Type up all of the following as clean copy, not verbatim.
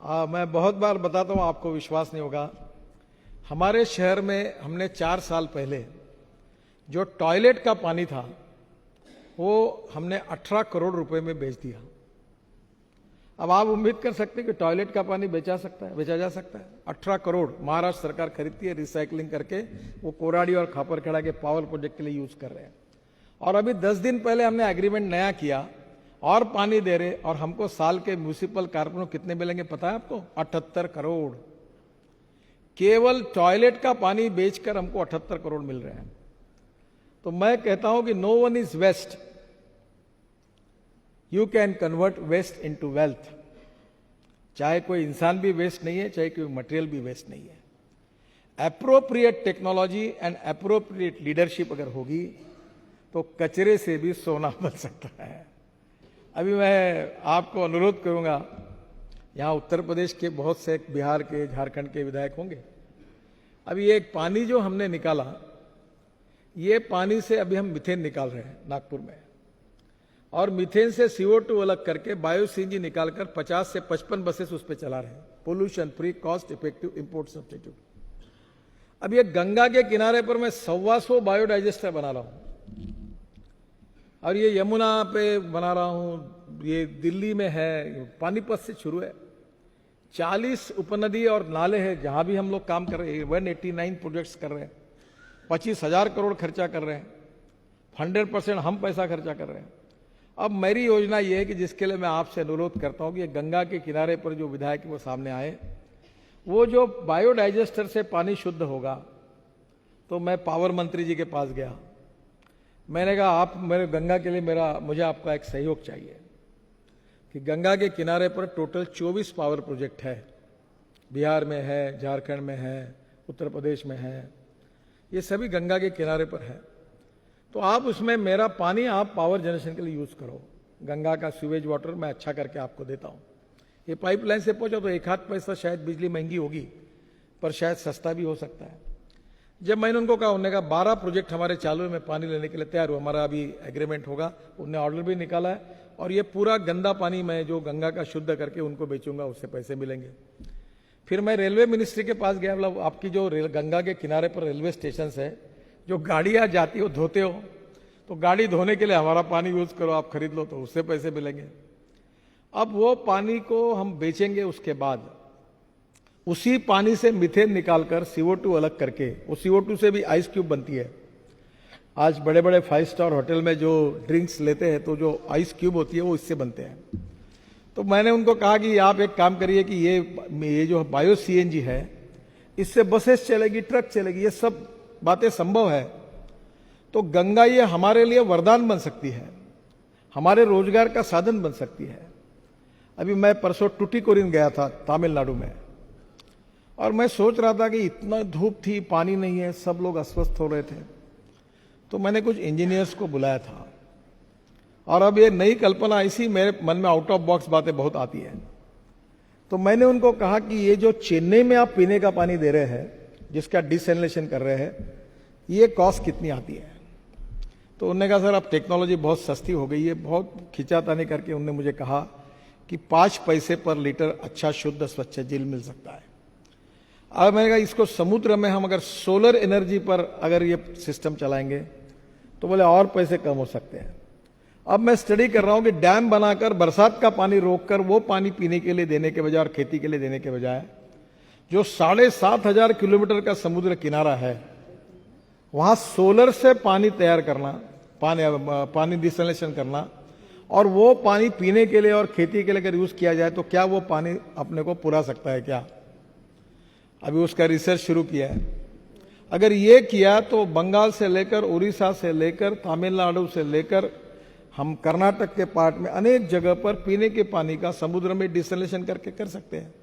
मैं बहुत बार बताता हूँ, आपको विश्वास नहीं होगा। हमारे शहर में हमने 4 साल पहले जो टॉयलेट का पानी था वो हमने 18 करोड़ रुपए में बेच दिया। अब आप उम्मीद कर सकते हैं कि टॉयलेट का पानी बेचा जा सकता है। 18 करोड़ महाराष्ट्र सरकार खरीदती है, रिसाइकलिंग करके वो कोराडी और खापरखेड़ा के पावर प्रोजेक्ट के लिए यूज कर रहे हैं। और अभी 10 दिन पहले हमने एग्रीमेंट नया किया और पानी दे रहे, और हमको साल के म्यूनिसिपल कारपोरेशन कितने मिलेंगे पता है आपको? 78 करोड़। केवल टॉयलेट का पानी बेचकर हमको 78 करोड़ मिल रहे हैं। तो मैं कहता हूं कि no one is waste, you can convert waste into wealth. चाहे कोई इंसान भी वेस्ट नहीं है, चाहे कोई मटेरियल भी वेस्ट नहीं है। Appropriate technology and appropriate leadership अगर होगी तो कचरे से भी सोना बन सकता है। अभी मैं आपको अनुरोध करूंगा, यहां उत्तर प्रदेश के बहुत से, बिहार के, झारखंड के विधायक होंगे। अभी एक पानी जो हमने निकाला, ये पानी से अभी हम मीथेन निकाल रहे हैं नागपुर में, और मीथेन से CO2 अलग करके बायो CNG निकालकर 50 से 55 बसेस उस पर चला रहे हैं। Pollution free, cost effective import substitute. अब ये गंगा के किनारे पर मैं 125 बायोडाइजेस्टर बना रहा हूं, और ये यमुना पे बना रहा हूं, ये दिल्ली में है, पानीपत से शुरू है। 40 उपनदी और नाले हैं जहां भी हम लोग काम कर रहे हैं। 189 प्रोजेक्ट्स कर रहे हैं, 25,000 करोड़ खर्चा कर रहे हैं। 100% हम पैसा खर्चा कर रहे हैं। अब मेरी योजना ये है कि जिसके लिए मैं आपसे अनुरोध करता हूं कि गंगा के किनारे पर जो विधायक वो सामने आए, वो जो बायोडाइजेस्टर से पानी शुद्ध होगा, तो मैं पावर मंत्री जी के पास गया। मैंने कहा आप मेरे गंगा के लिए मुझे आपका एक सहयोग चाहिए कि गंगा के किनारे पर टोटल 24 पावर प्रोजेक्ट है। बिहार में है, झारखंड में है, उत्तर प्रदेश में है, ये सभी गंगा के किनारे पर है। तो आप उसमें मेरा पानी आप पावर जनरेशन के लिए यूज करो। गंगा का सीवेज वाटर मैं अच्छा करके आपको देता हूं। ये पाइपलाइन से पहुंचा तो 1 आध पैसा शायद बिजली महंगी होगी, पर शायद सस्ता भी हो सकता है। जब मैंने उनको कहा, उन्होंने कहा 12 प्रोजेक्ट हमारे चालू है, मैं पानी लेने के लिए तैयार हूं, हमारा अभी एग्रीमेंट होगा। उन्होंने ऑर्डर भी निकाला है, और ये पूरा गंदा पानी मैं जो गंगा का शुद्ध करके उनको बेचूंगा, उससे पैसे मिलेंगे। फिर मैं रेलवे मिनिस्ट्री के पास गया, मतलब आपकी जो गंगा के किनारे पर रेलवे स्टेशन है, जो गाड़ियां जाती हो, धोते हो, तो गाड़ी धोने के लिए हमारा पानी यूज करो, आप खरीद लो तो उससे पैसे मिलेंगे। अब वो पानी को हम बेचेंगे, उसके बाद उसी पानी से मीथेन निकालकर CO2 अलग करके, वो CO2 से भी आइस क्यूब बनती है। आज बड़े बड़े 5 स्टार होटल में जो ड्रिंक्स लेते हैं तो जो आइस क्यूब होती है वो इससे बनते हैं। तो मैंने उनको कहा कि आप एक काम करिए कि ये जो बायो CNG है, इससे बसेस चलेगी, ट्रक चलेगी, ये सब बातें संभव है। तो गंगा ये हमारे लिए वरदान बन सकती है, हमारे रोजगार का साधन बन सकती है। अभी मैं परसों टुटीकोरिन गया था तमिलनाडु में, और मैं सोच रहा था कि इतना धूप थी, पानी नहीं है, सब लोग अस्वस्थ हो रहे थे। तो मैंने कुछ इंजीनियर्स को बुलाया था, और अब ये नई कल्पना ऐसी मेरे मन में आउट ऑफ बॉक्स बातें बहुत आती है। तो मैंने उनको कहा कि ये जो चेन्नई में आप पीने का पानी दे रहे हैं, जिसका डिसैलिनेशन कर रहे हैं, ये कॉस्ट कितनी आती है? तो उन्होंने कहा सर अब टेक्नोलॉजी बहुत सस्ती हो गई है। बहुत खिंचातानी करके उन्होंने मुझे कहा कि 5 पैसे पर लीटर अच्छा शुद्ध स्वच्छ जल मिल सकता है। अब मैंने कहा इसको समुद्र में हम अगर सोलर एनर्जी पर अगर ये सिस्टम चलाएंगे तो बोले और पैसे कम हो सकते हैं। अब मैं स्टडी कर रहा हूं कि डैम बनाकर बरसात का पानी रोककर वो पानी पीने के लिए देने के बजाय और खेती के लिए देने के बजाय, जो 7,500 किलोमीटर का समुद्र किनारा है, वहां सोलर से पानी तैयार करना, पानी डिसैलिनेशन करना, और वो पानी पीने के लिए और खेती के लिए अगर यूज किया जाए तो क्या वो पानी अपने को पुरा सकता है क्या? अभी उसका रिसर्च शुरू किया है। अगर ये किया तो बंगाल से लेकर, उड़ीसा से लेकर, तमिलनाडु से लेकर, हम कर्नाटक के पार्ट में अनेक जगह पर पीने के पानी का समुद्र में डिसैलिनेशन करके कर सकते हैं।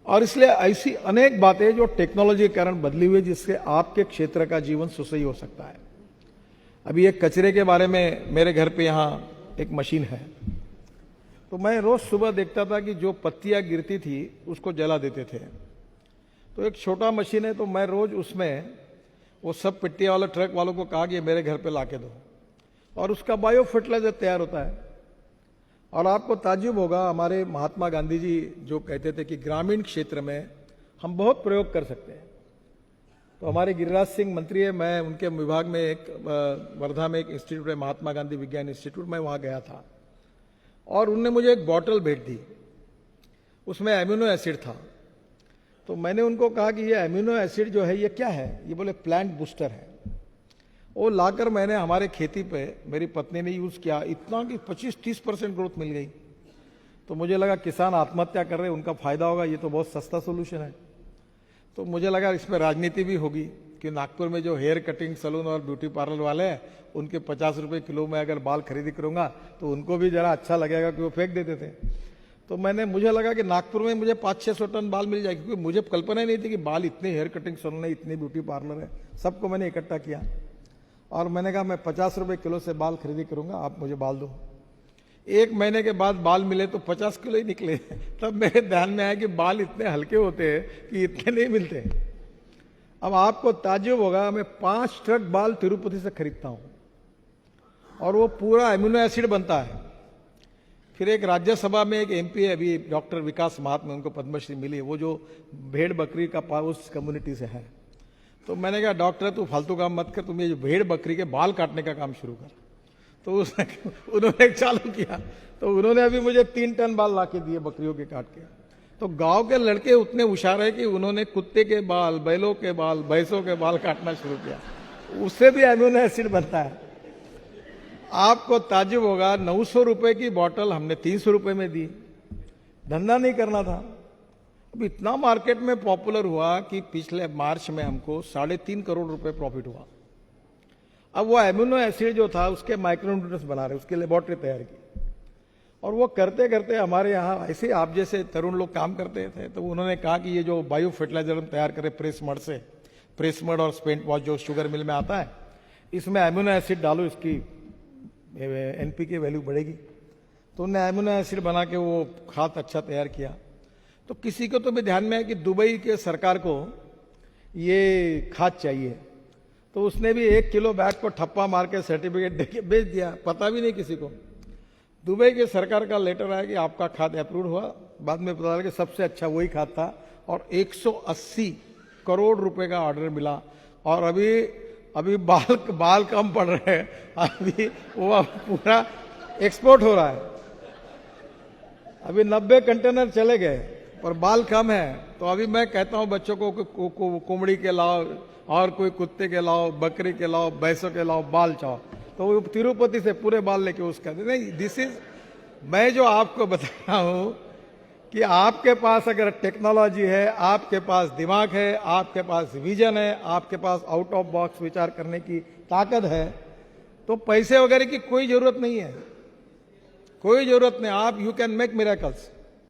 और इसलिए ऐसी अनेक बातें जो टेक्नोलॉजी के कारण बदली हुई, जिससे आपके क्षेत्र का जीवन सुसही हो सकता है। अभी एक कचरे के बारे में, मेरे घर पे यहाँ एक मशीन है, तो मैं रोज सुबह देखता था कि जो पत्तियां गिरती थी उसको जला देते थे। तो एक छोटा मशीन है, तो मैं रोज उसमें वो सब पट्टियां वाला ट्रक वालों को कहा कि मेरे घर पे लाके दो, और उसका बायो फर्टिलाइजर तैयार होता है। और आपको ताज्जुब होगा, हमारे महात्मा गांधी जी जो कहते थे कि ग्रामीण क्षेत्र में हम बहुत प्रयोग कर सकते हैं। तो हमारे गिरिराज सिंह मंत्री है, मैं उनके विभाग में एक वर्धा में एक इंस्टीट्यूट है, महात्मा गांधी विज्ञान इंस्टीट्यूट, मैं वहां गया था और उनने मुझे एक बॉटल भेज दी, उसमें एमिनो एसिड था। तो मैंने उनको कहा कि ये एमिनो एसिड जो है ये क्या है? ये बोले प्लांट बूस्टर है। वो लाकर मैंने हमारे खेती पे मेरी पत्नी ने यूज किया, इतना कि 25-30% ग्रोथ मिल गई। तो मुझे लगा किसान आत्महत्या कर रहे, उनका फायदा होगा, ये तो बहुत सस्ता सोल्यूशन है। तो मुझे लगा इसमें राजनीति भी होगी कि नागपुर में जो हेयर कटिंग सलून और ब्यूटी पार्लर वाले हैं उनके 50 रुपए किलो में अगर बाल खरीदी करूंगा तो उनको भी जरा अच्छा लगेगा कि वो फेंक देते थे। तो मुझे लगा कि नागपुर में मुझे 500-600 टन बाल मिल जाएगी, क्योंकि मुझे कल्पना ही नहीं थी कि बाल इतने हेयर कटिंग सलून है, इतने ब्यूटी पार्लर है। सबको मैंने इकट्ठा किया और मैंने कहा मैं 50 रुपए किलो से बाल खरीदी करूंगा, आप मुझे बाल दो। 1 महीने के बाद बाल मिले तो 50 किलो ही निकले। तब मेरे ध्यान में आया कि बाल इतने हल्के होते हैं कि इतने नहीं मिलते। अब आपको ताज्जुब होगा, मैं 5 ट्रक बाल तिरुपति से खरीदता हूं और वो पूरा एमिनो एसिड बनता है। फिर एक राज्यसभा में एक एमपी है अभी, डॉक्टर विकास महात्मा, उनको पद्मश्री मिली है, वो जो भेड़ बकरी का उस कम्युनिटी से है। तो मैंने कहा डॉक्टर तू फालतू काम मत कर, तुम ये भेड़ बकरी के बाल काटने का काम शुरू कर। तो उन्होंने चालू किया, तो उन्होंने अभी मुझे 3 टन बाल ला के दिए बकरियों के काट के। तो गांव के लड़के उतने होशियार है कि उन्होंने कुत्ते के बाल, बैलों के बाल, भैंसों के बाल काटना शुरू किया, उससे भी एमिनो एसिड बनता है। आपको ताज्जुब होगा, 900 रुपए की बोतल हमने 300 रुपए में दी। धंधा नहीं करना था। अब इतना मार्केट में पॉपुलर हुआ कि पिछले मार्च में हमको 3.5 करोड़ रुपए प्रॉफिट हुआ। अब वो एमिनो एसिड जो था उसके माइक्रोन्यूट्रिएंट्स बना रहे, उसके लेबोरेटरी तैयार की, और वो करते करते हमारे यहाँ ऐसे आप जैसे तरुण लोग काम करते थे। तो उन्होंने कहा कि ये जो बायो फर्टिलाइजर हम तैयार करें प्रेस मड से, प्रेस मड और स्पेंट वॉश जो शुगर मिल में आता है, इसमें एमिनो एसिड डालो, इसकी एनपीके वैल्यू बढ़ेगी। तो उन्होंने एमिनो एसिड बना के वो खाद अच्छा तैयार किया। तो किसी को तो भी ध्यान में है कि दुबई के सरकार को ये खाद चाहिए, तो उसने भी 1 किलो बैग को ठप्पा मार के सर्टिफिकेट देके बेच दिया, पता भी नहीं किसी को। दुबई के सरकार का लेटर आया कि आपका खाद अप्रूव हुआ। बाद में पता लगा कि सबसे अच्छा वही खाद था और 180 करोड़ रुपए का ऑर्डर मिला। और अभी बाल कम पड़ रहे हैं, अभी वो पूरा एक्सपोर्ट हो रहा है। अभी 90 कंटेनर चले गए पर बाल कम है। तो अभी मैं कहता हूं बच्चों को कोमड़ी के लाओ और कोई कुत्ते के लाओ, बकरी के लाओ, भैंसों के लाओ, बाल चाओ। तो वो तिरुपति से पूरे बाल लेके उसका नहीं। दिस इज, मैं जो आपको बता रहा हूं कि आपके पास अगर टेक्नोलॉजी है, आपके पास दिमाग है, आपके पास विजन है, आपके पास आउट ऑफ बॉक्स विचार करने की ताकत है, तो पैसे वगैरह की कोई जरूरत नहीं है, कोई जरूरत नहीं। आप यू कैन मेक मिरेकल्स।